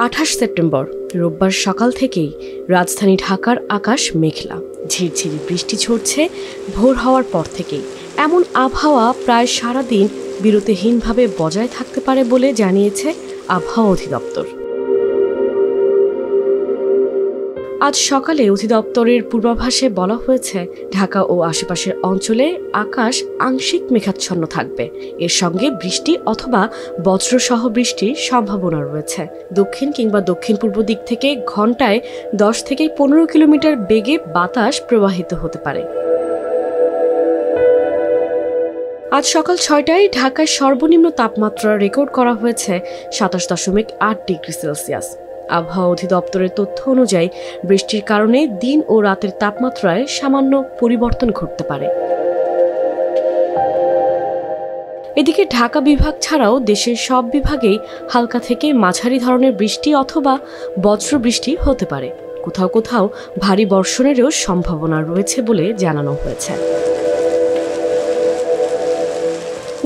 28 September রোববার সকাল থেকেই রাজধানী ঢাকার আকাশ মেঘলা, ঝিরঝিরি বৃষ্টি ঝরছে ভোর হওয়ার পর থেকেই। এমন আবহাওয়া প্রায় সারাদিন বিরতিহীনভাবে বজায় থাকতে পারে বলে জানিয়েছে আবহাওয়া অধিদপ্তর। আজ সকালে অধিদপ্তরের পূর্বাভাসে বলা হয়েছে, ঢাকা ও আশেপাশের অঞ্চলে আকাশ আংশিক মেঘাচ্ছন্ন থাকবে। এর সঙ্গে বৃষ্টি অথবা বজ্রসহ বৃষ্টির সম্ভাবনা রয়েছে। দক্ষিণ কিংবা দক্ষিণ পূর্ব দিক থেকে ঘন্টায় 10 থেকে 15 কিলোমিটার বেগে বাতাস প্রবাহিত হতে পারে। আজ সকাল 6টায় ঢাকায় সর্বনিম্ন তাপমাত্রা রেকর্ড করা হয়েছে 27.8 ডিগ্রি সেলসিয়াস। আবহাওয়া অধিদপ্তরের তথ্য অনুযায়ী বৃষ্টির কারণে দিন ও রাতের তাপমাত্রায় সামান্য পরিবর্তন ঘটতে পারে। এদিকে ঢাকা বিভাগ ছাড়াও দেশের সব বিভাগেই হালকা থেকে মাঝারি ধরনের বৃষ্টি অথবা বজ্র বৃষ্টি হতে পারে। কোথাও কোথাও ভারী বর্ষণেরও সম্ভাবনা রয়েছে বলে জানানো হয়েছে।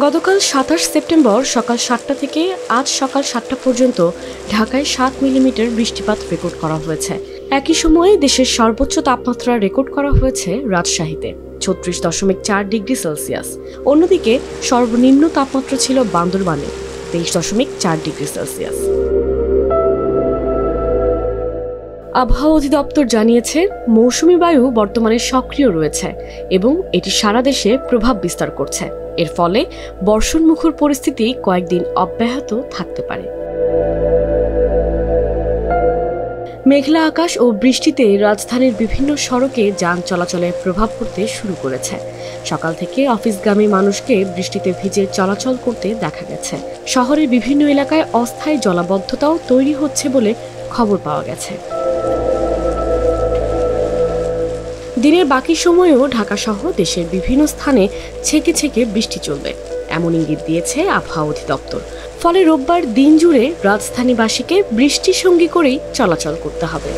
গতকাল 27 সেপ্টেম্বর সকাল 7টা থেকে আজ সকাল 7টা পর্যন্ত ঢাকায় 7 মিলিমিটার বৃষ্টিপাত রেকর্ড করা হয়েছে। একই সময়ে দেশের সর্বোচ্চ তাপমাত্রা রেকর্ড করা হয়েছে রাজশাহীতে 36.4 ডিগ্রি সেলসিয়াস। অন্যদিকে সর্বনিম্ন তাপমাত্রা ছিল বান্দরবানে 23.4 ডিগ্রি সেলসিয়াস। আবহাওয়া অধিদপ্তর জানিয়েছে, মৌসুমী বায়ু বর্তমানে সক্রিয় রয়েছে এবং এটি সারা দেশে প্রভাব বিস্তার করছে। এর ফলে বর্ষণমুখর পরিস্থিতি কয়েকদিন অব্যাহত থাকতে পারে। মেঘলা আকাশ ও বৃষ্টিতে রাজধানীর বিভিন্ন সড়কে যান চলাচলের প্রভাব পড়তে শুরু করেছে। সকাল থেকে অফিসগামী মানুষকে বৃষ্টিতে ভিজে চলাচল করতে দেখা গেছে। শহরের বিভিন্ন এলাকায় অস্থায়ী জলাবদ্ধতাও তৈরি হচ্ছে বলে খবর পাওয়া গেছে। দিনের বাকি সময়েও ঢাকাসহ দেশের বিভিন্ন স্থানে ছেকে ছেকে বৃষ্টি চলবে এমন ইঙ্গিত দিয়েছে আবহাওয়া অধিদপ্তর। ফলে রোববার দিন জুড়ে রাজধানীবাসীকে বৃষ্টির সঙ্গী করেই চলাচল করতে হবে।